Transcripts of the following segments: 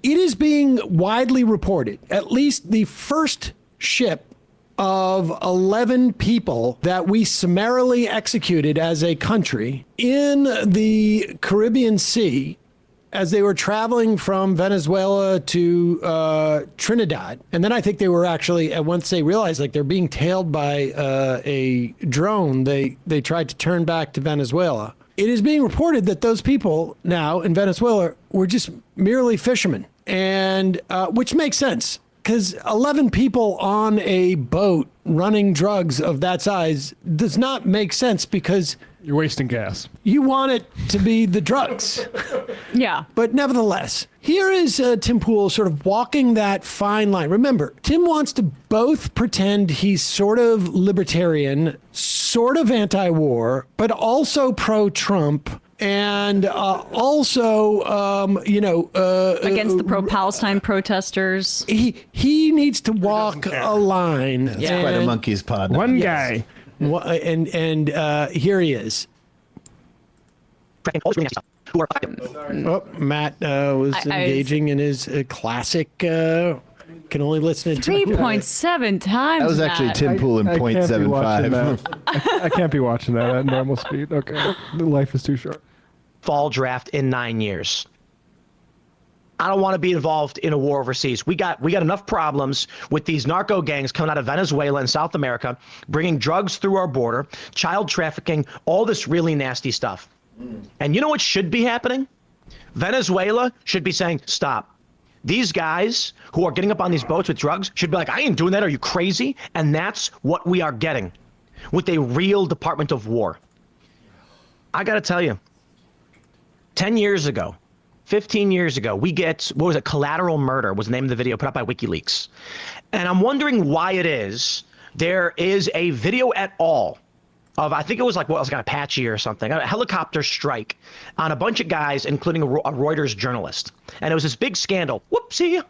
It is being widely reported, at least the first ship of 11 people that we summarily executed as a country in the Caribbean Sea as they were traveling from Venezuela to Trinidad. And then I think they were actually, once they realized like they're being tailed by a drone, they tried to turn back to Venezuela. It is being reported that those people now in Venezuela were just merely fishermen, and which makes sense. Because 11 people on a boat running drugs of that size does not make sense, because you're wasting gas. You want it to be the drugs. Yeah. But nevertheless, here is Tim Pool sort of walking that fine line. Remember, Tim wants to both pretend he's sort of libertarian, sort of anti-war, but also pro-Trump. And also, against the pro-Palestine protesters. He needs to walk a line. It's quite a monkey's pod. One guy. And here he is. Oh, Matt was engaging in his classic. Can only listen to 3.7 times. That was actually Tim Pool in 0.75. I can't be watching that at normal speed. Okay, life is too short. Fall draft in 9 years. I don't want to be involved in a war overseas. We got enough problems with these narco gangs coming out of Venezuela and South America, bringing drugs through our border, child trafficking, all this really nasty stuff. And you know what should be happening? Venezuela should be saying, stop. These guys who are getting up on these boats with drugs should be like, I ain't doing that. Are you crazy? And that's what we are getting with a real Department of War. I got to tell you, 10 years ago, 15 years ago, we get, what was it, Collateral Murder was the name of the video put up by WikiLeaks. And I'm wondering why it is there is a video at all of, I think it was like, what was like Apache or something, a helicopter strike on a bunch of guys, including a Reuters journalist. And it was this big scandal. Whoopsie.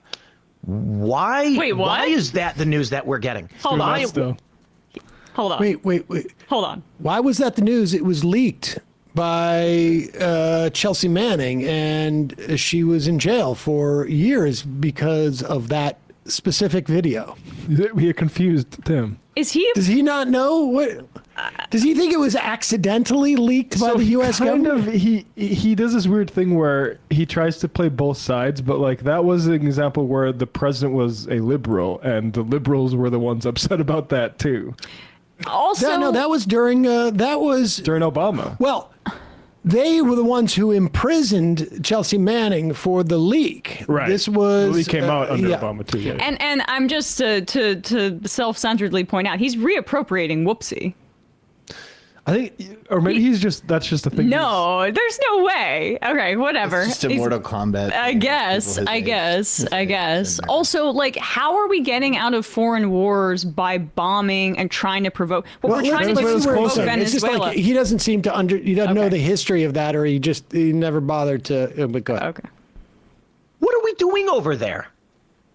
Why? Wait, what? Why is that the news that we're getting? Hold on. Hold on. Wait. Hold on. Why was that the news? It was leaked by Chelsea Manning, and she was in jail for years because of that specific video. We are confused, Tim. Is he? Does he not know what? Does he think it was accidentally leaked by the U.S. government? He does this weird thing where he tries to play both sides, but like that was an example where the president was a liberal, and the liberals were the ones upset about that too. Also, No, that was during during Obama. Well, they were the ones who imprisoned Chelsea Manning for the leak. Right. This was the leak came out under Obama too. Yeah. And I'm just to self-centeredly point out, he's reappropriating Whoopsie. I think, or maybe that's just a thing. No, there's no way. Okay, whatever. It's just a Mortal Kombat. I guess. Also, like, how are we getting out of foreign wars by bombing and trying to provoke? We're trying to do is provoke Venezuela. It's just like he doesn't seem to he doesn't know the history of that, or he never bothered to. But go ahead. Okay. What are we doing over there?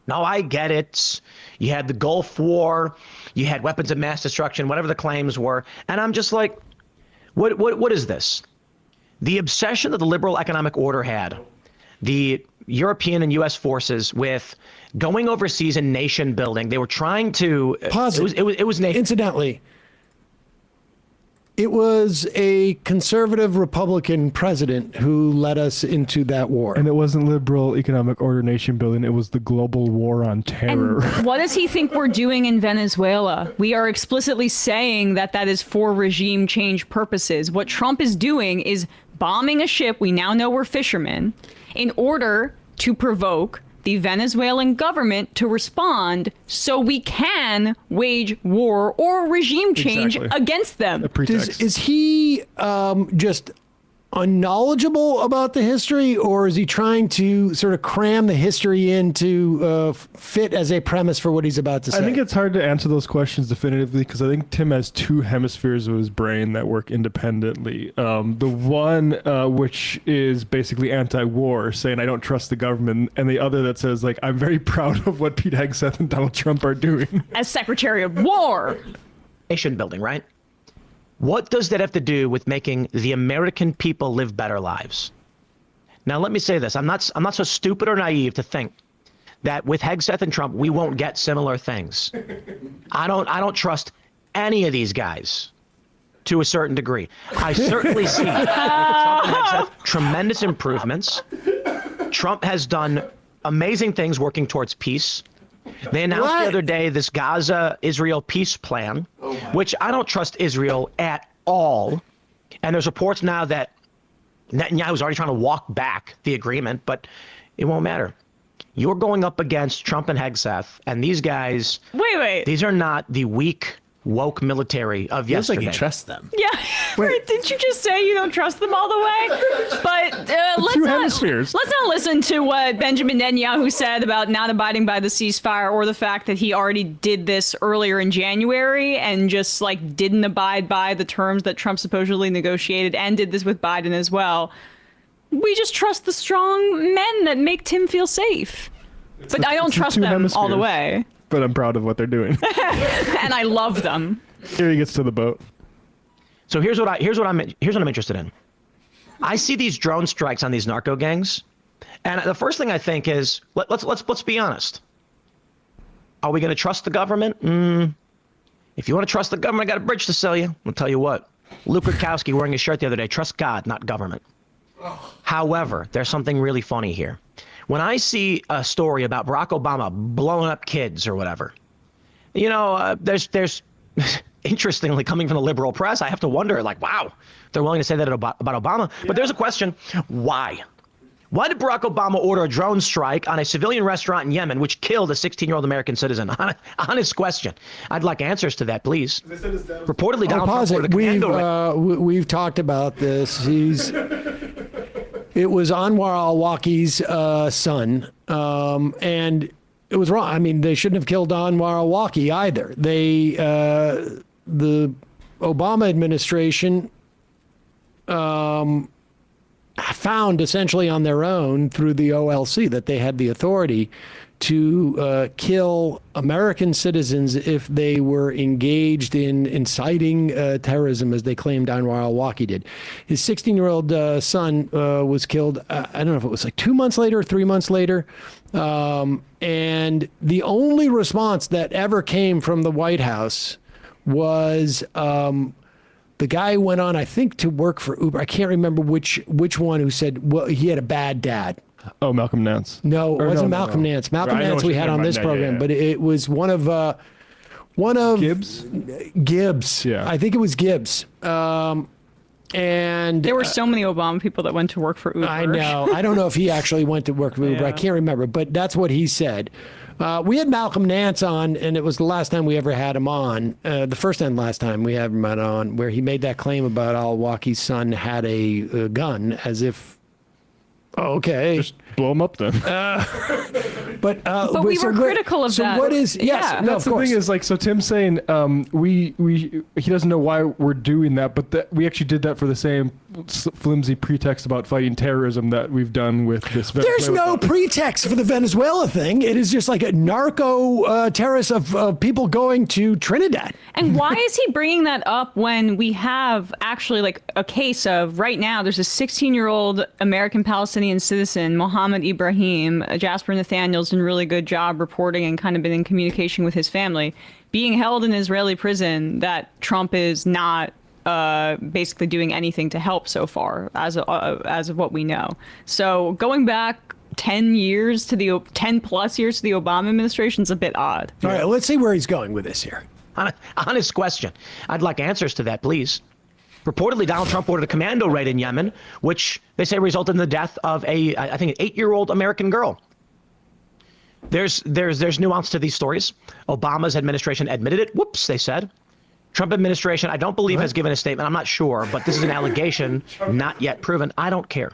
Now, I get it. You had the Gulf War, you had weapons of mass destruction, whatever the claims were. And I'm just like, what is this? The obsession that the liberal economic order had, the European and U.S. forces with going overseas and nation building. They were trying to pause. It was incidentally. It was a conservative Republican president who led us into that war. And it wasn't liberal economic order nation building. It was the global war on terror. And what does he think we're doing in Venezuela? We are explicitly saying that is for regime change purposes. What Trump is doing is bombing a ship. We now know we're fishermen in order to provoke the Venezuelan government to respond so we can wage war or regime change against them. Is he just unknowledgeable about the history, or is he trying to sort of cram the history in to fit as a premise for what he's about to say? I think it's hard to answer those questions definitively because I think Tim has two hemispheres of his brain that work independently. The one which is basically anti-war, saying I don't trust the government, and the other that says like I'm very proud of what Pete Hegseth and Donald Trump are doing. As Secretary of War. Nation building, right? What does that have to do with making the American people live better lives? Now, let me say this. I'm not so stupid or naive to think that with Hegseth and Trump, we won't get similar things. I don't trust any of these guys to a certain degree. I certainly see Trump and Hegseth tremendous improvements. Trump has done amazing things working towards peace. They announced the other day this Gaza-Israel peace plan, which I don't trust Israel at all. And there's reports now that Netanyahu's already trying to walk back the agreement, but it won't matter. You're going up against Trump and Hegseth, and these guys. Wait. These are not the weak, woke military of Feels yesterday. like you trust them. Yeah, right. Didn't you just say you don't trust them all the way? But let's not listen to what Benjamin Netanyahu said about not abiding by the ceasefire, or the fact that he already did this earlier in January and just like didn't abide by the terms that Trump supposedly negotiated, and did this with Biden as well. We just trust the strong men that make Tim feel safe. But I don't trust them all the way. But I'm proud of what they're doing. And I love them. Here he gets to the boat. So here's what I'm interested in. I see these drone strikes on these narco gangs, and the first thing I think is let's be honest. Are we going to trust the government? If you want to trust the government, I got a bridge to sell you. I'll tell you what. Luke Rudkowski wearing a shirt the other day. Trust God, not government. However, there's something really funny here. When I see a story about Barack Obama blowing up kids or whatever, you know, there's interestingly, coming from the liberal press, I have to wonder, like, wow, they're willing to say that about Obama. But there's a question: why? Why did Barack Obama order a drone strike on a civilian restaurant in Yemen, which killed a 16-year-old American citizen? Honest question. I'd like answers to that, please. Reportedly, Donald Trump ordered a commando. We've talked about this. It was Anwar al-Awlaki's son, and it was wrong. I mean, they shouldn't have killed Anwar al-Awlaki either. The Obama administration found essentially on their own through the OLC that they had the authority to kill American citizens if they were engaged in inciting terrorism, as they claimed Anwar al-Awlaki did. His 16-year-old son was killed, I don't know if it was like 2 months later or 3 months later. And the only response that ever came from the White House was the guy who went on, I think, to work for Uber. I can't remember which one, who said, well, he had a bad dad. Oh, Malcolm Nance. No, it wasn't Malcolm Nance. Malcolm Nance we had on this program, but it was one of Gibbs. Gibbs. Yeah, I think it was Gibbs. And there were so many Obama people that went to work for Uber. I know. I don't know if he actually went to work for Uber. Yeah. I can't remember, but that's what he said. We had Malcolm Nance on, and it was the last time we ever had him on. The first and last time we had him on, where he made that claim about al-Awlaki's son had a gun, as if. Oh, okay. Just blow them up then. But we were critical of that. So what is? Yes, Yeah. no, That's of course. the thing is, like, so Tim's saying he doesn't know why we're doing that, but we actually did that for the same flimsy pretext about fighting terrorism that we've done with this. There's no pretext for the Venezuela thing. It is just like a narco terrorist of people going to Trinidad. And why is he bringing that up when we have actually like a case of right now, there's a 16-year-old American Palestinian citizen, Mohammed Ibrahim. Jasper Nathaniel's done a really good job reporting and kind of been in communication with his family, being held in an Israeli prison that Trump is not basically doing anything to help so far, as of what we know. So going back 10 years to the 10 plus years to the Obama administration is a bit odd. All right, let's see where he's going with this here. Honest question. I'd like answers to that, please. Reportedly, Donald Trump ordered a commando raid in Yemen, which they say resulted in the death of I think, an 8-year-old American girl. There's nuance to these stories. Obama's administration admitted it. Whoops, they said. Trump administration, I don't believe, has given a statement. I'm not sure, but this is an allegation not yet proven. I don't care.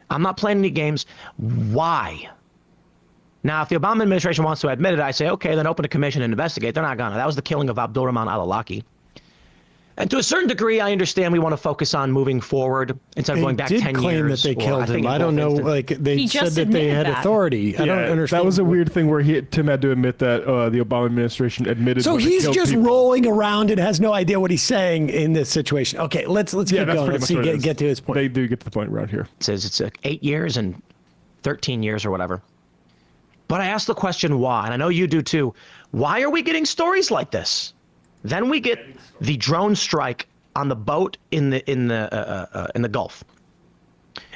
I'm not playing any games. Why? Now, if the Obama administration wants to admit it, I say, okay, then open a commission and investigate. They're not gonna. That was the killing of Abdulrahman al-Awlaki. And to a certain degree, I understand we want to focus on moving forward instead of going back 10 years. They did claim that they killed him. I don't know. Like they He said just that they had admitted that. authority. I don't understand. That was a weird thing where Tim had to admit that the Obama administration admitted. So when they he's killed just people. rolling around and has no idea what he's saying in this situation. Okay, let's keep that's going. pretty Let's much see, what it is. get to his point. They do get to the point around here. It says it's 8 years and 13 years or whatever. But I asked the question why, and I know you do too. Why are we getting stories like this? Then we get the drone strike on the boat in the Gulf.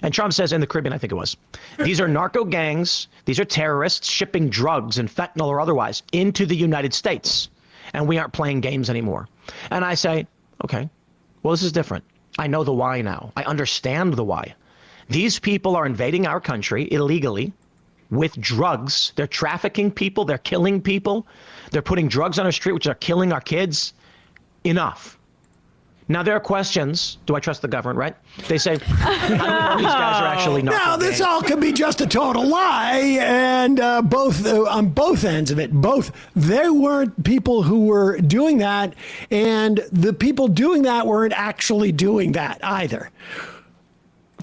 And Trump says, in the Caribbean, I think it was, these are narco gangs, these are terrorists shipping drugs and fentanyl or otherwise into the United States. And we aren't playing games anymore. And I say, okay, well, this is different. I know the why now. I understand the why. These people are invading our country illegally with drugs. They're trafficking people. They're killing people. They're putting drugs on our street, which are killing our kids. Enough. Now, there are questions. Do I trust the government, right? They say, I don't know if these guys are actually not. Now, this all could be just a total lie, and both on both ends of it. Both, there weren't people who were doing that, and the people doing that weren't actually doing that either.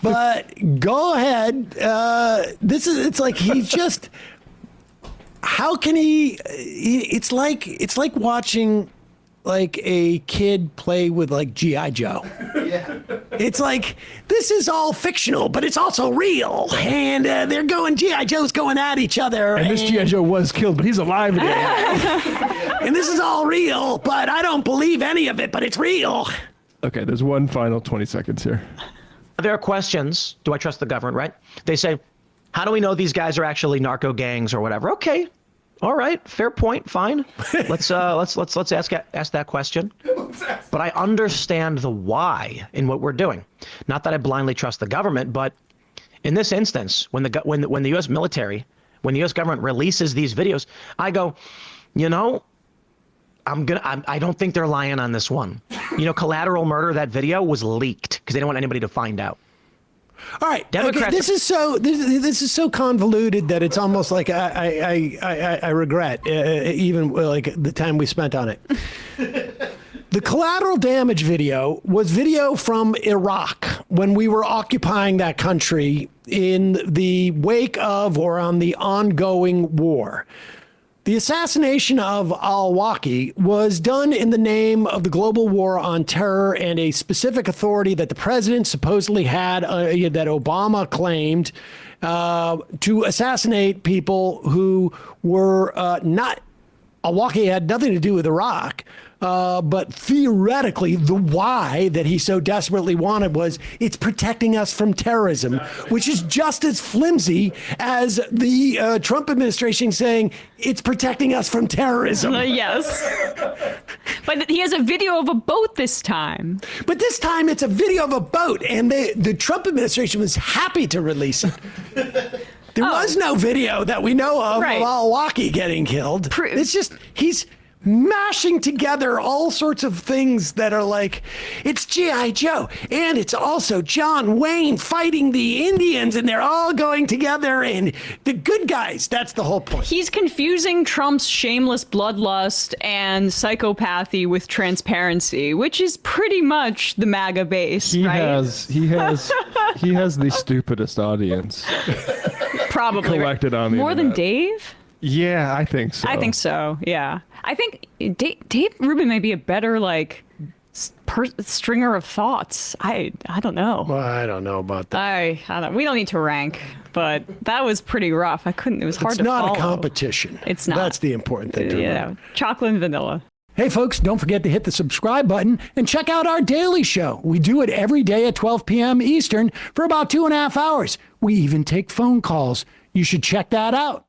But go ahead. It's like he's just. How can he? It's like watching. Like a kid play with like G.I. Joe. Yeah. It's like, this is all fictional, but it's also real. And they're going, G.I. Joe's going at each other. And this G.I. Joe was killed, but he's alive again. And this is all real, but I don't believe any of it, but it's real. Okay, there's one final 20 seconds here. There are questions. Do I trust the government, right? They say, how do we know these guys are actually narco gangs or whatever? Okay. All right, fair point. Fine. Let's ask that question. But I understand the why in what we're doing. Not that I blindly trust the government, but in this instance, when the U.S. military, when the U.S. government releases these videos, I go, you know, I don't think they're lying on this one. You know, Collateral Murder, that video was leaked because they didn't want anybody to find out. All right, Democrats okay, this is so convoluted that it's almost like I regret even like the time we spent on it. The collateral damage video was video from Iraq when we were occupying that country in the wake of or on the ongoing war. The assassination of al-Awlaki was done in the name of the global war on terror and a specific authority that the president supposedly had, that Obama claimed, to assassinate people who were not. Al-Awlaki had nothing to do with Iraq. But theoretically, the why that he so desperately wanted was it's protecting us from terrorism, which is just as flimsy as the Trump administration saying it's protecting us from terrorism. Yes. But he has a video of a boat this time. But this time it's a video of a boat, and the Trump administration was happy to release it. There was no video that we know of al-Awlaki getting killed. It's just he's mashing together all sorts of things that are like, it's G.I. Joe, and it's also John Wayne fighting the Indians, and they're all going together, and the good guys. That's the whole point. He's confusing Trump's shameless bloodlust and psychopathy with transparency, which is pretty much the MAGA base, He right? has the stupidest audience Probably collected on the more than internet. Dave. Yeah, I think so. I think so. Yeah, I think Dave Rubin may be a better stringer of thoughts. I don't know. Well, I don't know about that. I don't, we don't need to rank, but that was pretty rough. I couldn't. It was hard It's to follow. not a competition. It's not. That's the important thing to remember. Yeah, chocolate and vanilla. Hey, folks, don't forget to hit the subscribe button and check out our daily show. We do it every day at 12 p.m. Eastern for about 2.5 hours. We even take phone calls. You should check that out.